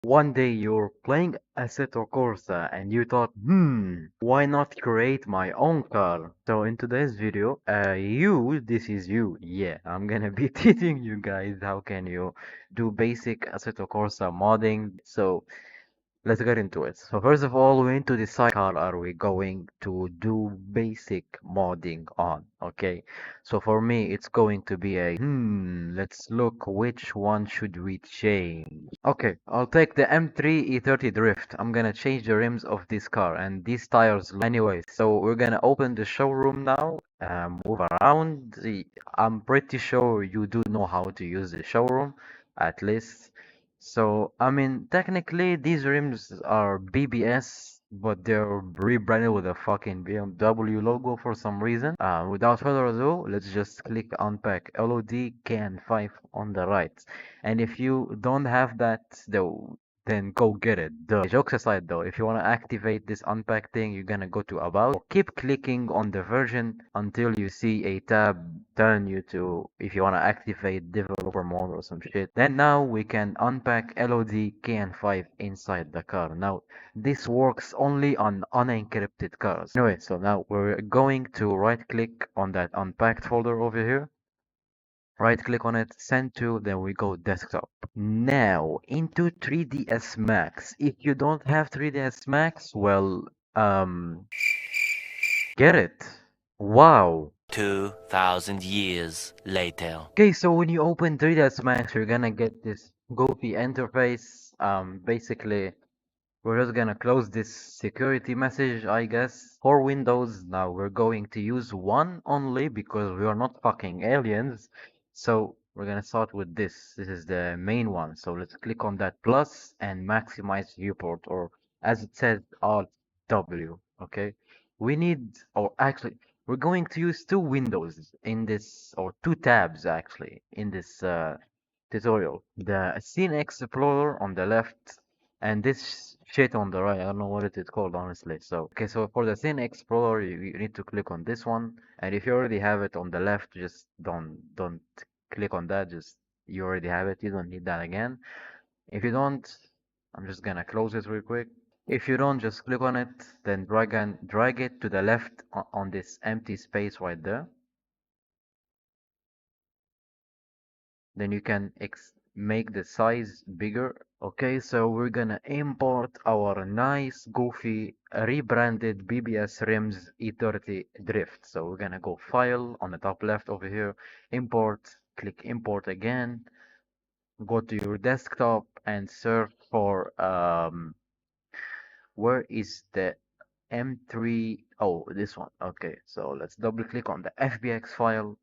One day you're playing Assetto Corsa and you thought, why not create my own car? So in today's video, this is you. Yeah, I'm gonna be teaching you guys how can you do basic Assetto Corsa modding. So let's get into it. So first of all, we need to decide car are we going to do basic modding on, okay? So for me, it's going to be let's look which one should we change. Okay, I'll take the M3 E30 Drift. I'm gonna change the rims of this car and these tires anyway. So we're gonna open the showroom now, move around. I'm pretty sure you do know how to use the showroom, at least. So, I mean, technically, these rims are BBS, but they're rebranded with a fucking BMW logo for some reason. Without further ado, let's just click unpack LOD CAN5 on the right. And if you don't have that, though, then go get it. Duh. Jokes aside, though, if you want to activate this unpack thing, you're gonna go to About. Keep clicking on the version until you see a tab telling you to, if you want to activate developer mode or some shit. Then now we can unpack LOD KN5 inside the car. Now, this works only on unencrypted cars. Anyway, so now we're going to right click on that unpacked folder over here. Right click on it, send to, then we go desktop. Now into 3ds Max. If you don't have 3ds Max, well, get it. Wow. 2,000 years later. Okay, so when you open 3ds Max, you're gonna get this goofy interface. Basically, we're just gonna close this security message, I guess. For Windows, now we're going to use one only because we are not fucking aliens. So we're gonna start with this. This is the main one. So let's click on that plus and maximize viewport, or as it says, Alt W. Okay. We need, or actually, we're going to use two windows in this, or two tabs actually, in this tutorial. The Scene Explorer on the left and this shit on the right. I don't know what it is called, honestly. So, okay, so for the Scene Explorer, you need to click on this one. And if you already have it on the left, just don't click on that. Just, you already have it. You don't need that again. If you don't, I'm just gonna close it real quick. If you don't, just click on it, then drag it to the left on this empty space right there. Then you can make the size bigger. Okay, so we're gonna import our nice goofy rebranded BBS rims E30 drift. So we're gonna go file on the top left over here, import, click import again, go to your desktop and search for where is the M3? Oh, this one. Okay, so let's double click on the FBX file.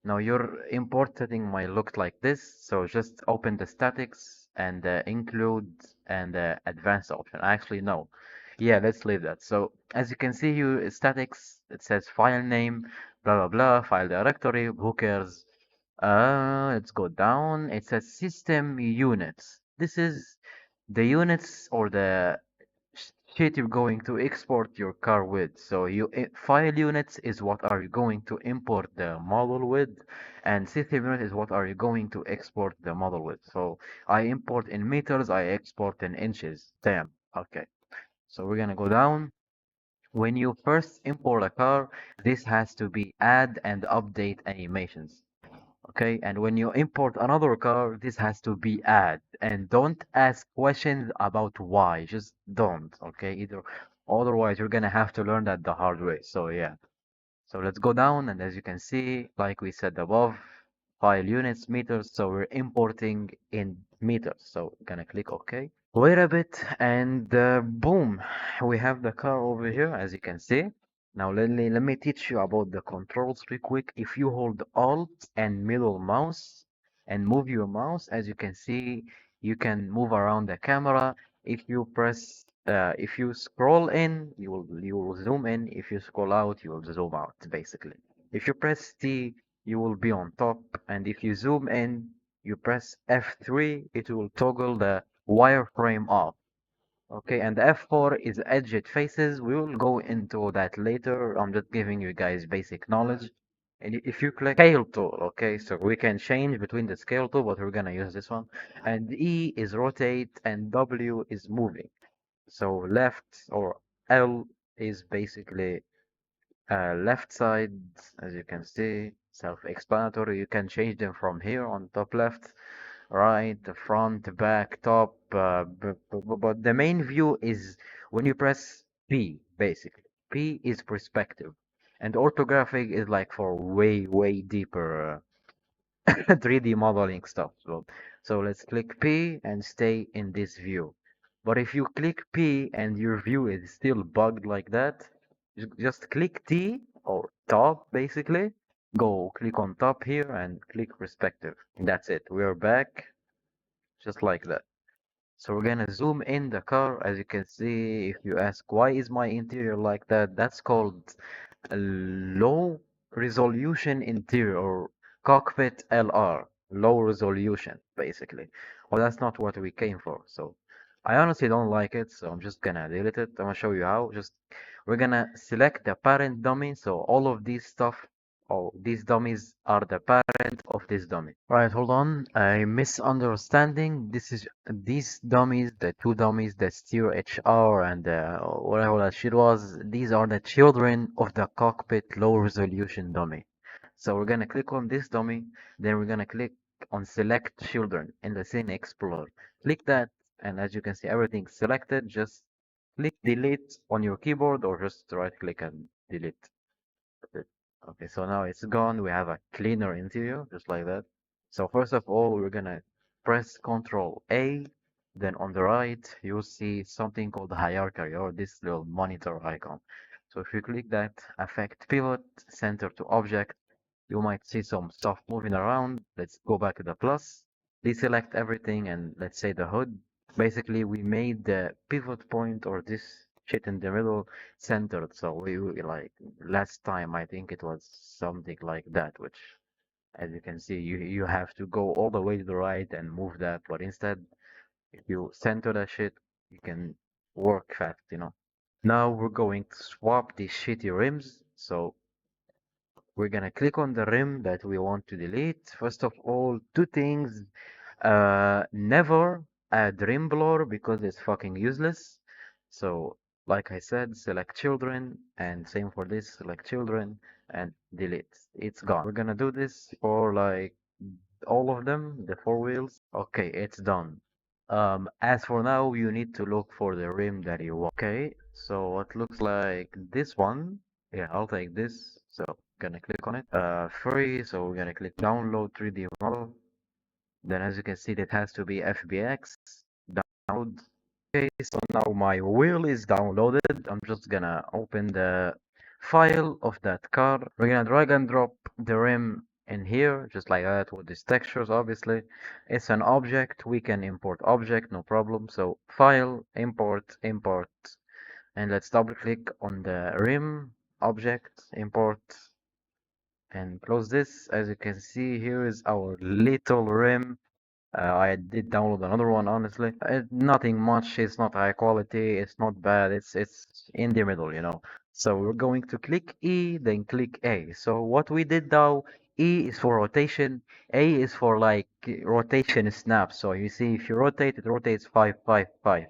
Now your import setting might look like this. So just open the statics and include and advanced option. Actually, no. Yeah, let's leave that. So as you can see here, statics, it says file name, blah, blah, blah, file directory, who cares? Let's go down. It says system units. This is the units or the shit you're going to export your car with. So file units is what are you going to import the model with, and system unit is what are you going to export the model with. So I import in meters, I export in inches. Damn. Okay. So we're gonna go down. When you first import a car, this has to be add and update animations. Okay, and when you import another car, this has to be add. And don't ask questions about why. Just don't. Okay, either otherwise you're gonna have to learn that the hard way. So yeah. So let's go down, and as you can see, like we said above, file units, meters. So we're importing in meters. So gonna click OK. Wait a bit, and boom, we have the car over here, as you can see. Now let me teach you about the controls real quick. If you hold Alt and middle mouse and move your mouse, as you can see, you can move around the camera. If you scroll in, you will zoom in. If you scroll out, you will zoom out, basically. If you press T, you will be on top, and if you zoom in, you press F3, it will toggle the wireframe off. Okay, and F4 is edge it faces. We will go into that later. I'm just giving you guys basic knowledge. And if you click scale tool, okay, so we can change between the scale tool, but we're gonna use this one. And E is rotate and W is moving. So left or L is basically left side, as you can see, self-explanatory. You can change them from here on top left, right, the front, back, top. But the main view is when you press P, basically. P is perspective. And orthographic is like for way, way deeper 3D modeling stuff. So let's click P and stay in this view. But if you click P and your view is still bugged like that, just click T or top basically. Go click on top here and click perspective. That's it. We're back just like that. So we're gonna zoom in the car. As you can see, if you ask why is my interior like that, that's called a low resolution interior or cockpit LR, low resolution basically. Well, that's not what we came for. So I honestly don't like it, so I'm just gonna delete it. I'm gonna show you how. Just we're gonna select the parent dummy. So all of these stuff, all these dummies are the parent of this dummy. Right, hold on. A misunderstanding. This is these dummies, the two dummies that steer HR and whatever that shit was. These are the children of the cockpit low resolution dummy. So we're gonna click on this dummy, then we're gonna click on select children in the scene explorer. Click that, and as you can see, everything's selected. Just click delete on your keyboard or just right click and delete. It. Okay, so now it's gone. We have a cleaner interior, just like that. So first of all, we're gonna press Control A. Then on the right, you'll see something called hierarchy or this little monitor icon. So if you click that, affect pivot, center to object, you might see some stuff moving around. Let's go back to the plus, deselect everything, and let's say the hood. Basically, we made the pivot point or this shit in the middle centered. So we like last time, I think it was something like that, which as you can see, you have to go all the way to the right and move that. But instead, if you center that shit, you can work fast. Now we're going to swap these shitty rims. So we're gonna click on the rim that we want to delete. First of all, two things. Never add rim blur because it's fucking useless. So, like I said, select children, and same for this, select children, and delete. It's gone. We're gonna do this for like all of them, the four wheels. Okay, it's done. As for now, you need to look for the rim that you want. Okay, so it looks like this one. Yeah, I'll take this. So gonna click on it. Free. So we're gonna click download 3D model. Then as you can see, that has to be FBX. Download. Okay, so now my wheel is downloaded. I'm just gonna open the file of that car. We're gonna drag and drop the rim in here, just like that with these textures, obviously. It's an object. We can import object, no problem. So file, import, import. And let's double click on the rim object, import, and close this. As you can see, here is our little rim. I did download another one, honestly. Nothing much. It's not high quality. It's not bad. It's in the middle. So we're going to click E, then click A. So what we did now, E is for rotation. A is for like rotation snap. So you see, if you rotate, it rotates 5, 5, 5.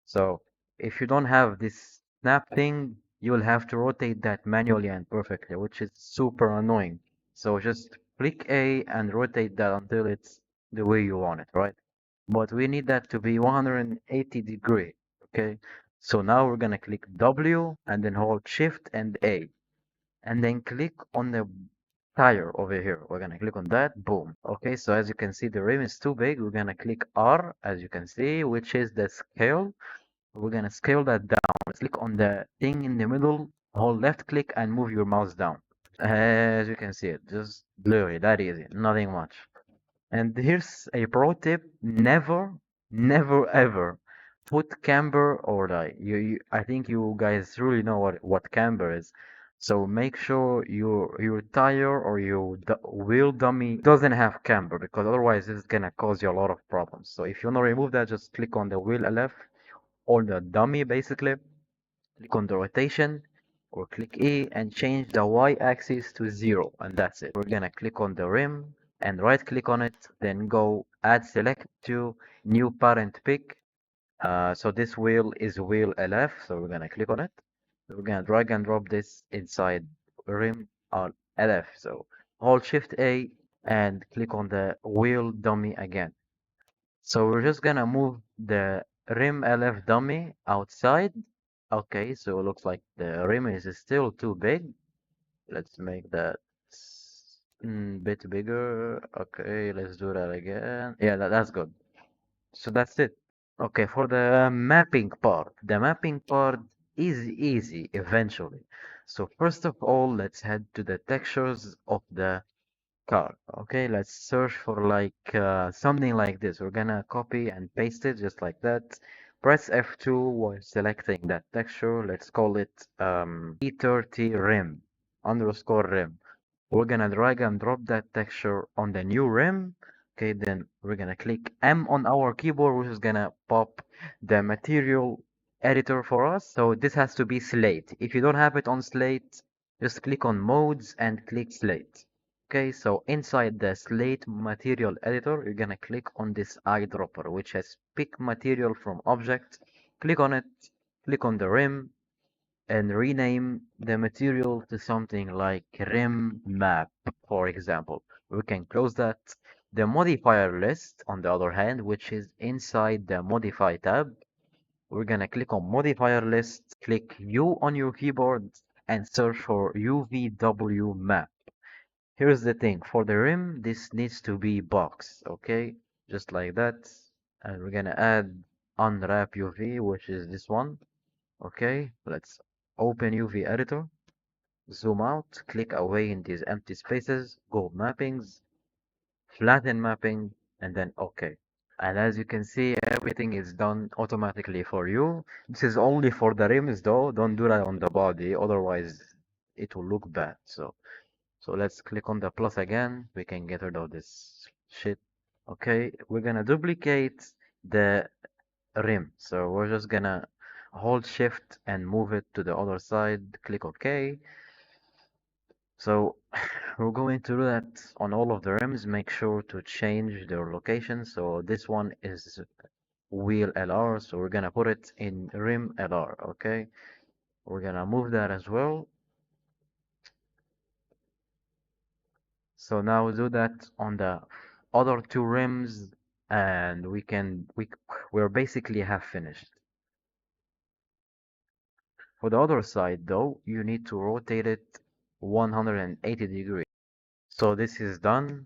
So if you don't have this snap thing, you will have to rotate that manually and perfectly, which is super annoying. So just click A and rotate that until it's the way you want it, right? But we need that to be 180 degree, okay? So now we're gonna click W and then hold Shift and A, and then click on the tire over here. We're gonna click on that, boom. Okay, so as you can see, the rim is too big. We're gonna click R, as you can see, which is the scale. We're gonna scale that down. Let's click on the thing in the middle, hold left click and move your mouse down. As you can see it, just literally that easy, nothing much. And here's a pro tip: never, never ever put camber or like I think you guys really know what camber is. So make sure your tire or your wheel dummy doesn't have camber because otherwise this is gonna cause you a lot of problems. So if you wanna remove that, just click on the wheel left or the dummy basically. Click on the rotation, or click E and change the y-axis to 0, and that's it. We're gonna click on the rim and right click on it, then go add select to new parent pick. So this wheel is wheel LF, so we're gonna click on it. We're gonna drag and drop this inside rim on LF. So hold Shift A and click on the wheel dummy again. So we're just gonna move the rim LF dummy outside. Okay, so it looks like the rim is still too big. Let's make that bit bigger. Okay, let's do that again. Yeah, that's good. So that's it. Okay, for the mapping part. The mapping part is easy eventually. So first of all, let's head to the textures of the car. Okay, let's search for like something like this. We're gonna copy and paste it just like that. Press F2 while selecting that texture. Let's call it E30 rim underscore rim. We're gonna drag and drop that texture on the new rim. Okay, then we're gonna click M on our keyboard, which is gonna pop the material editor for us. So this has to be Slate. If you don't have it on Slate, just click on modes and click Slate. Okay, so inside the Slate material editor, you're gonna click on this eyedropper, which has pick material from object. Click on it, click on the rim, and rename the material to something like rim map, for example. We can close that. The modifier list, on the other hand, which is inside the modify tab, we're gonna click on modifier list, click U on your keyboard, and search for UVW map. Here's the thing, for the rim, this needs to be box, okay? Just like that. And we're gonna add unwrap UV, which is this one. Okay, let's open UV editor, zoom out, click away in these empty spaces, go mappings, flatten mapping, and then OK. And as you can see, everything is done automatically for you. This is only for the rims though, don't do that on the body, otherwise it will look bad. So let's click on the plus again. We can get rid of this shit. Okay, we're gonna duplicate the rim. So we're just gonna hold shift and move it to the other side. Click OK. So we're going to do that on all of the rims. Make sure to change their location. So this one is wheel LR. So we're gonna put it in rim LR. Okay. We're gonna move that as well. So now do that on the other two rims and we're basically half finished. For the other side though, you need to rotate it 180 degrees. So this is done.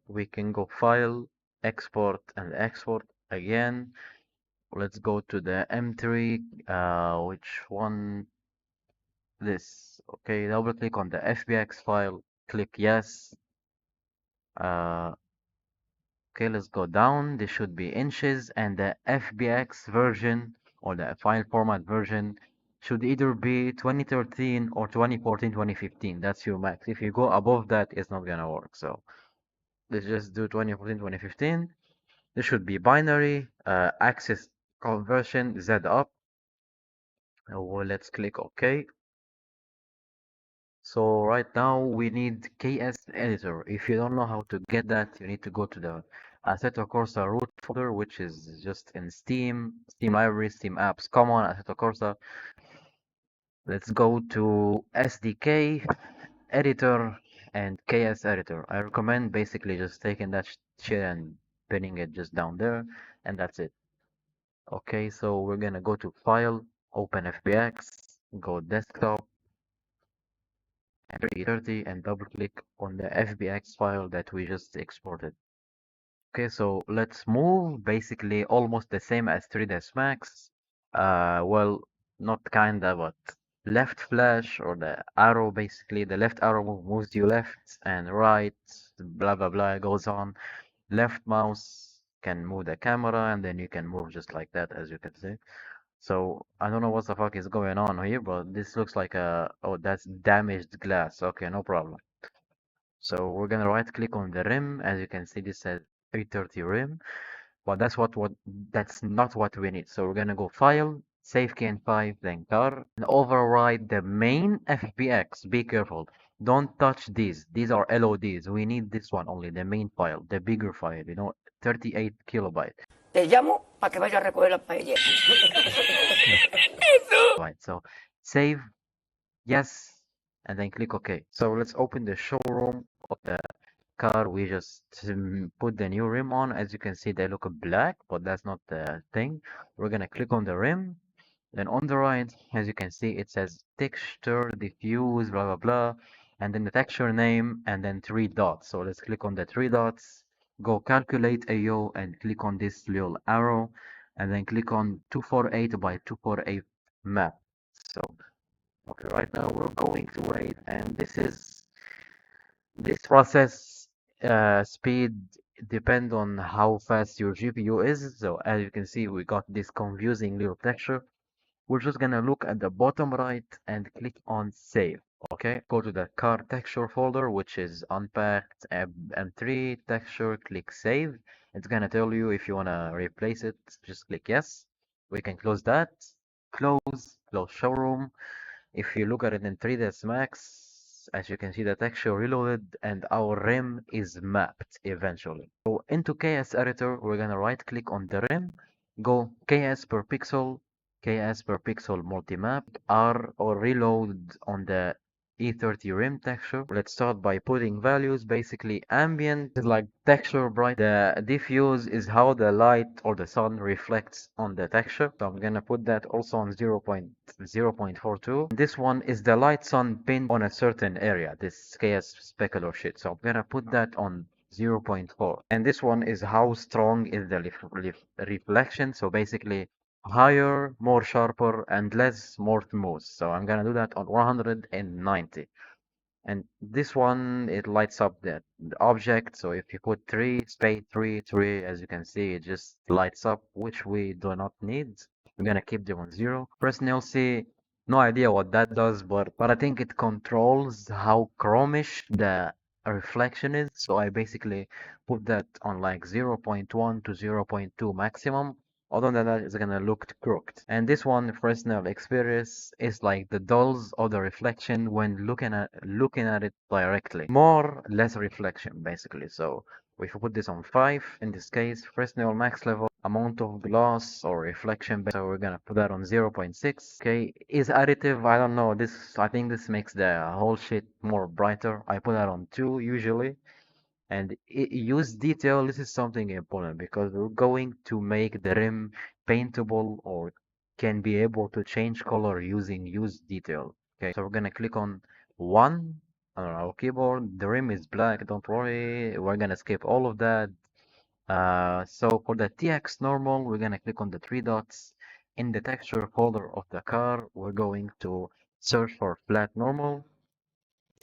We can go file, export and export again. Let's go to the M3, which one? This. Okay, double click on the FBX file, click yes. Uh, Okay, let's go down. This should be inches, and the FBX version or the file format version should either be 2013 or 2014, 2015. That's your max. If you go above that, it's not gonna work. So let's just do 2014, 2015. This should be binary, axis conversion, Z up. Well, let's click OK. So right now we need KS editor. If you don't know how to get that, you need to go to the Assetto Corsa root folder, which is just in Steam, Steam Library, Steam Apps, Common, Assetto Corsa. Let's go to SDK, editor, and KS editor. I recommend basically just taking that shit and pinning it just down there, and that's it. Okay, so we're gonna go to File, Open FBX, go Desktop, 330 and double click on the FBX file that we just exported. Okay, so let's move basically almost the same as 3ds Max. Well, not kinda, but left flash or the arrow basically, the left arrow moves you left and right, blah blah blah goes on. Left mouse can move the camera and then you can move just like that as you can see. So I don't know what the fuck is going on here, but this looks like a, oh, that's damaged glass. Okay, no problem. So we're gonna right click on the rim. As you can see, this says 330 rim, but that's not what we need. So we're gonna go file, save key in 5, then car, and override the main FBX. Be careful. Don't touch these. These are LODs. We need this one only, the main file, the bigger file, 38 kilobyte. Te llamo para que vaya a recoger la paella. Right, so save, yes, and then click OK. So let's open the showroom of the car. We just put the new rim on. As you can see, they look black, but that's not the thing. We're gonna click on the rim. Then on the right, as you can see, it says texture, diffuse, blah, blah, blah, and then the texture name, and then 3 dots. So let's click on the 3 dots, go calculate AO, and click on this little arrow, and then click on 248 by 248 map. So, okay, right now we're going to wait, and this process speed depend on how fast your GPU is. So as you can see, we got this confusing little texture. We're just gonna look at the bottom right and click on save. Okay, go to the car texture folder, which is unpacked M3 texture, click save. It's gonna tell you if you wanna replace it, just click yes. We can close that, close showroom. If you look at it in 3ds Max, as you can see, the texture reloaded and our rim is mapped eventually. So into KS editor, we're gonna right click on the rim, go KS per pixel multi-map, R or reload on the E30 rim texture. Let's start by putting values. Basically, ambient is like texture bright. The diffuse is how the light or the sun reflects on the texture. So I'm gonna put that also on 0.0.42. This one is the light sun pinned on a certain area, this KS specular shit. So I'm gonna put that on 0.4. And this one is how strong is the reflection. So basically, higher, more sharper, and less, more smooth. So I'm gonna do that on 190. And this one, it lights up the object. So if you put 3, space 3, 3, as you can see, it just lights up, which we do not need. We're gonna keep them on 0. Press LC, no idea what that does, but I think it controls how chromish the reflection is. So I basically put that on like 0.1 to 0.2 maximum. Other than that, it's gonna look crooked. And this one, Fresnel Experience, is like the dulls of the reflection when looking at it directly. More, less reflection, basically. So if we put this on 5, in this case, Fresnel max level, amount of gloss or reflection, so we're gonna put that on 0.6. Okay, is additive, I don't know, I think this makes the whole shit more brighter. I put that on 2 usually. And use detail, this is something important because we're going to make the rim paintable or can be able to change color using use detail. Okay, so we're gonna click on 1 on our keyboard. The rim is black, don't worry, we're gonna skip all of that. So for the TX normal, we're gonna click on the 3 dots. In the texture folder of the car, we're going to search for flat normal.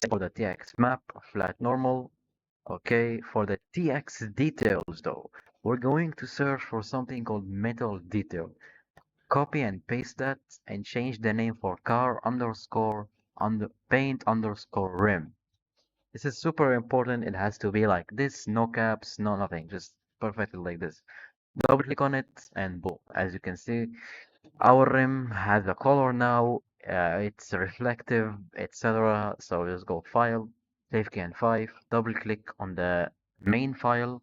For the TX map, flat normal. Okay, for the TX details though, we're going to search for something called metal detail. Copy and paste that and change the name for car underscore under paint underscore rim. This is super important. It has to be like this, no caps, no nothing, just perfectly like this. Double click on it and boom. As you can see, our rim has a color now. It's reflective, etc. So just go file, save key and 5, double click on the main file.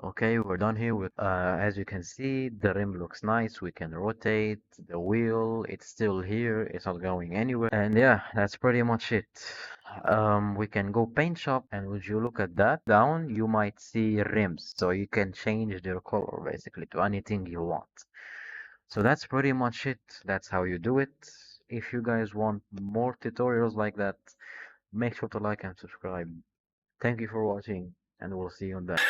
Okay, we're done here with, as you can see, the rim looks nice. We can rotate the wheel. It's still here. It's not going anywhere. And yeah, that's pretty much it. We can go paint shop, and would you look at that down, you might see rims. So you can change their color basically to anything you want. So that's pretty much it. That's how you do it. If you guys want more tutorials like that, make sure to like and subscribe. Thank you for watching, and we'll see you on that.